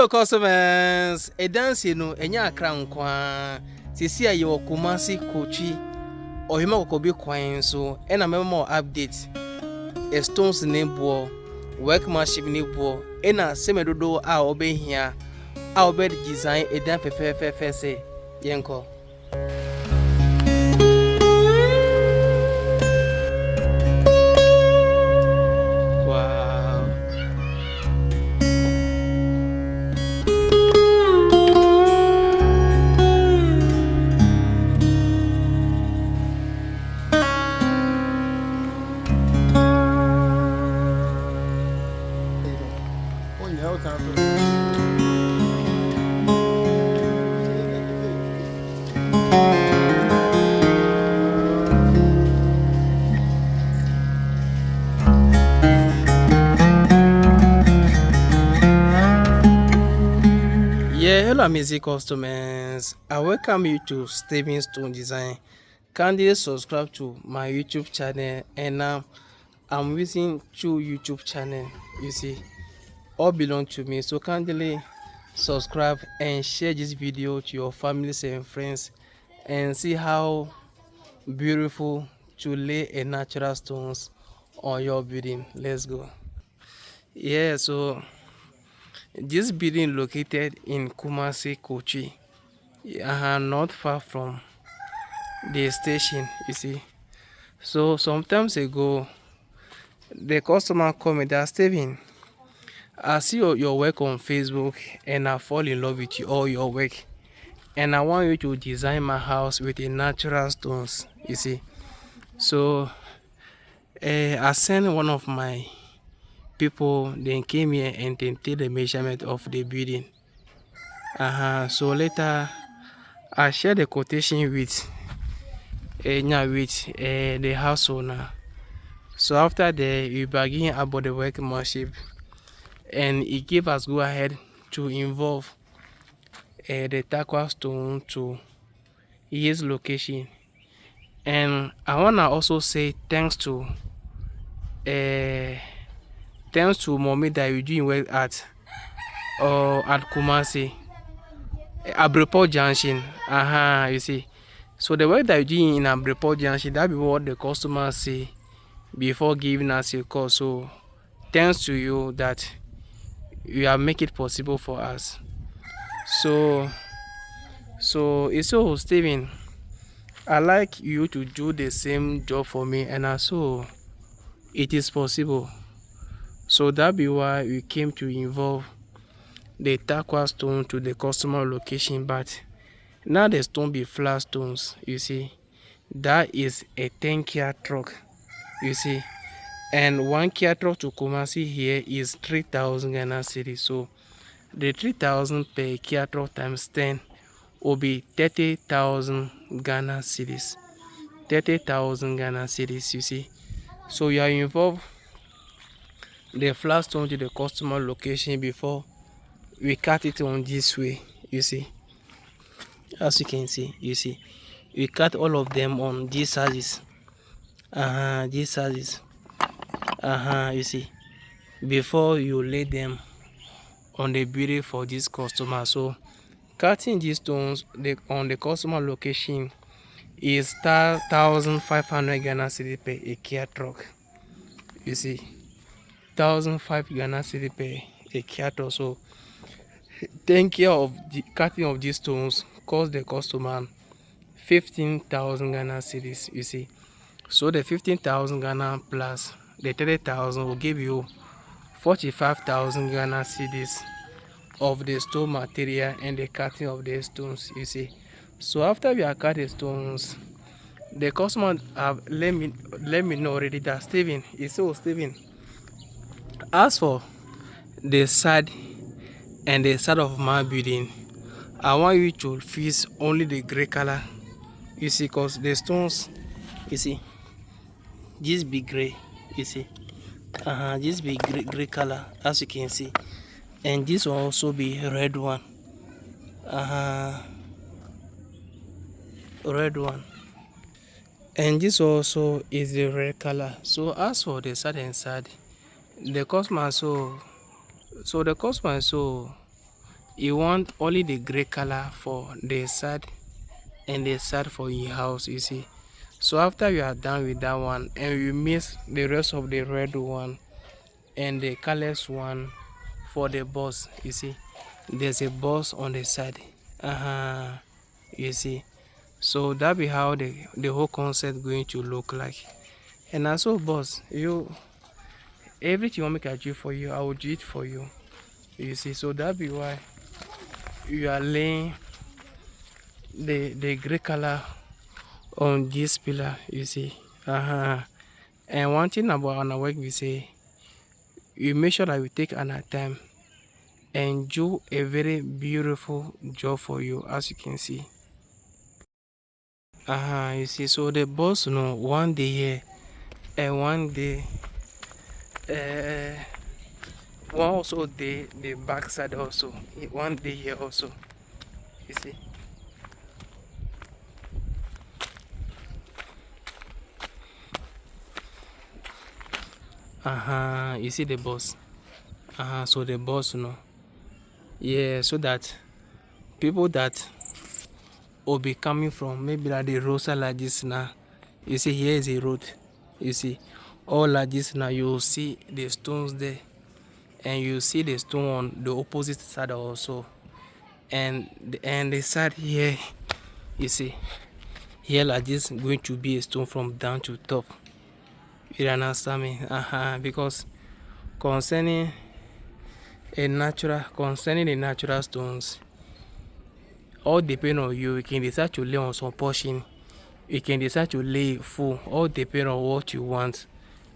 Hello customers, a dance no enya Accra nkwa. Sisi aye wo Kumasi KOTWI. Ohima kokobi kwan so ena memo update. Stones ne bo, workmanship ne bo, ena semedodo a obehia, a obe design edan fefefefe se yenko. Hello amazing customers, I welcome you to Steven Stone Design. Kindly subscribe to my YouTube channel, and now I'm using two YouTube channel. You see, all belong to me, so kindly subscribe and share this video to your families and friends and see how beautiful to lay a natural stones on your building. Let's go. Yeah, so this building located in Kumasi, KOTWI, not far from the station, you see. So sometimes ago, the customer called me that, Steven, I see your work on Facebook and I fall in love with all your work, and I want you to design my house with a natural stones, you see. So I sent one of my people, then came here and then take the measurement of the building. So later I shared the quotation with the house owner. So after that, we bargained about the workmanship, and he gave us go ahead to involve the aqua stone to his location. And I wanna also say thanks to mommy that you doing work at Kumasi, Abreport Junction. You see. So the work that you doing in Abreport Junction, that be what the customers say before giving us a call. So thanks to you that you have make it possible for us. So it's so Steven, I like you to do the same job for me, and also it is possible. So that be why we came to involve the aqua stone to the customer location, but now the stone be flat stones, you see. That is a 10 kia truck, you see, and 1 kia truck to Kumasi here is 3,000 Ghana cedis. So the 3,000 per kia truck times 10 will be 30,000 Ghana cedis. 30,000 Ghana cedis, you see. So you are involved the flat stone to the customer location before we cut it on this way, you see. As you can see, you see, we cut all of them on these sizes. These sizes. You see, before you lay them on the building for this customer. So cutting these stones on the customer location is 1,500 Ghana cedi per a Kia truck, you see. 1,500 Ghana cedi per a Kia truck. So taking care of the cutting of these stones cost the customer 15,000 Ghana cedis, you see. So the 15,000 Ghana plus the 30,000 will give you 45,000 Ghana cedis of the stone material and the cutting of the stones, you see. So after we are cut the stones, the customer have let me know already that Steven, Steven, as for the side and the side of my building, I want you to fix only the gray color, you see, because the stones, you see, this be gray, you see. This be gray color, as you can see, and this will also be red one. Red one, and this also is the red color. So as for the side and side, the customer the customer you want only the gray color for the side and the side for your house, you see. So after you are done with that one and you mix the rest of the red one and the colors one for the boss, you see, there's a boss on the side. You see, so that be how the whole concept going to look like. And also boss, you everything you want me to do for you, I will do it for you, you see. So that be why you are laying the gray color on this pillar, you see. And one thing about our work, we say you make sure that we take our time and do a very beautiful job for you, as you can see. You see, so the boss, you know, one day here and one day one also the back side also, one day here also, you see. You see the boss. So the boss, you know, yeah, so that people that will be coming from maybe like the roadside like this now, you see here is a road, you see, all like this now, you will see the stones there and you see the stone on the opposite side also, and the side here, you see, here like this going to be a stone from down to top, you understand me. Because concerning the natural stones, all depend on you. You can decide to lay on some portion, you can decide to lay full, all depend on what you want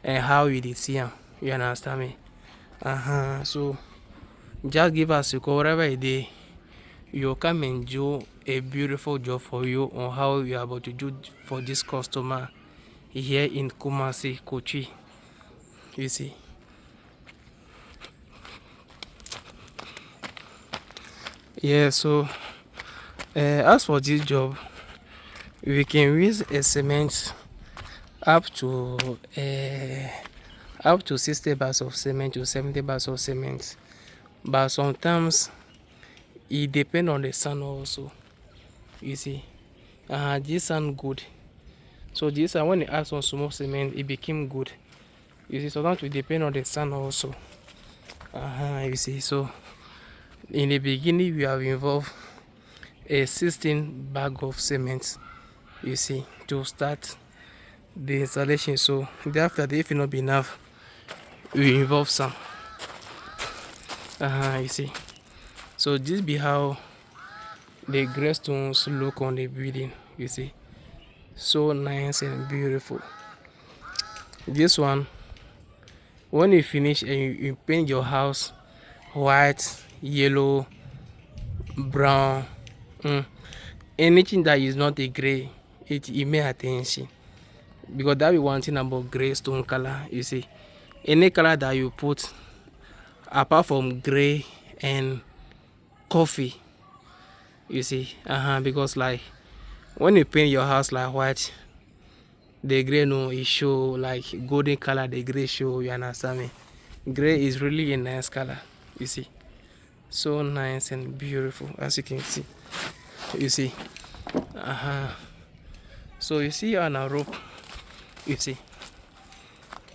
and how you see them, you understand me. So just give us a call whatever it is, you'll come and do a beautiful job for you on how you are about to do for this customer here in Kumasi, KOTWI, you see. Yeah, so as for this job, we can use a cement up to 60 bags of cement to 70 bags of cement, but sometimes it depends on the sun also, you see. This sun good, so this when you add some small cement it became good, you see. Sometimes it depend on the sun also. You see, so in the beginning we have involved a 16 bag of cement, you see, to start the installation. So after that, if it not be enough, we involve some. You see, so this be how the gray stones look on the building, you see, so nice and beautiful. This one, when you finish and you paint your house white, yellow, brown, anything that is not a gray, it may attention, because that be one thing about gray stone color, you see. Any color that you put apart from gray and coffee, you see, because like when you paint your house like white, the gray no it show like golden color, the gray show, you understand me. Gray is really a nice color, you see, so nice and beautiful, as you can see, you see. So you see on a rope, you see,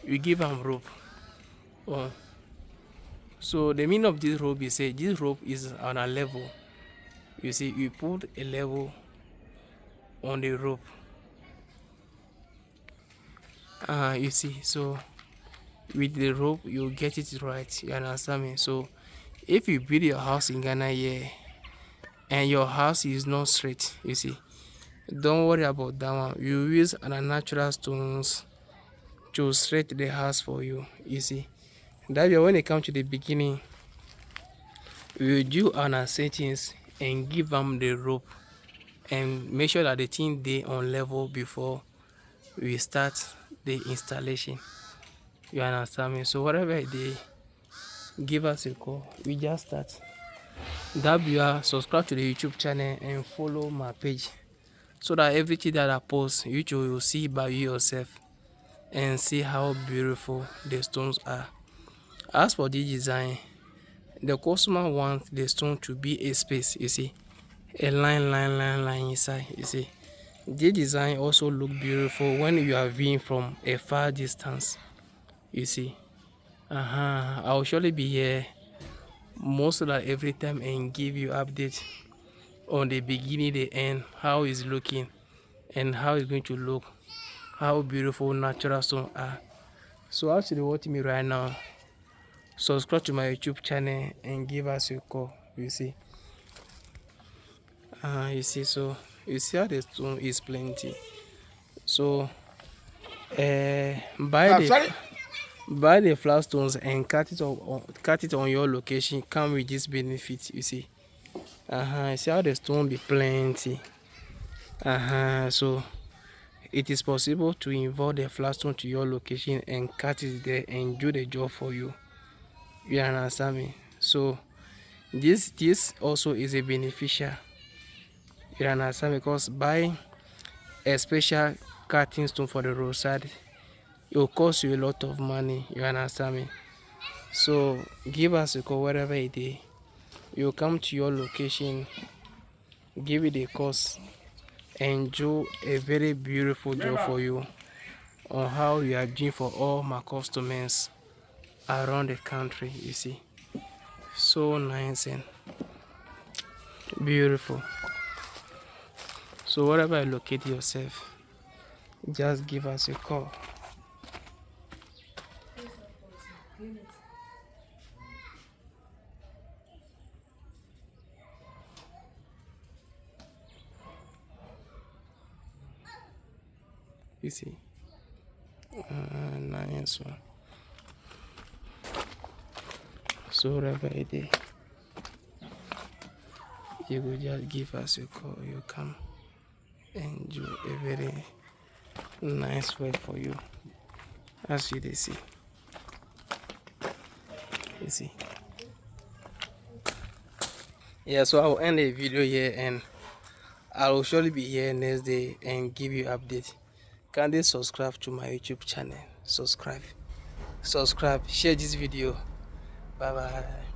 you give them rope. So the meaning of this rope is say this rope is on a level, you see. You put a level on the rope, you see. So with the rope you get it right, you understand me. So if you build your house in Ghana here and your house is not straight, you see, don't worry about that one. You use natural stones to straight the house for you, you see. That way when it comes to the beginning, we do our settings and give them the rope and make sure that the thing they on level before we start the installation, you understand me. So whatever they give us a call, we just start. That you are subscribe to the YouTube channel and follow my page, so that everything that I post YouTube will see by you yourself and see how beautiful the stones are. As for this design, the customer wants the stone to be a space, you see, a line inside, you see. This design also look beautiful when you are viewing from a far distance, you see. I'll surely be here most like every time and give you updates on the beginning, the end, how it's looking and how it's going to look, how beautiful natural stone are. So actually watching me right now, subscribe to my YouTube channel and give us a call, you see. You see, so you see how the stone is plenty. So buy the flat stones and cut it on your location. Come with this benefit, you see. You see how the stone be plenty. So it is possible to involve the flat stone to your location and cut it there and do the job for you. You understand me? So this also is a beneficial. You understand? Because buying a special cutting stone for the roadside, it will cost you a lot of money. You understand me? So give us a call wherever it is. You come to your location, give it a cost, and do a very beautiful job for you on how you are doing for all my customers around the country, you see. So nice and beautiful. So wherever you locate yourself, just give us a call. You see, nice one. So wherever it is, you will just give us a call. You come and do a very nice work for you, as you see. You see. Yeah, so I will end the video here and I will surely be here next day and give you update. Kindly subscribe to my YouTube channel. Subscribe, share this video. Bye bye.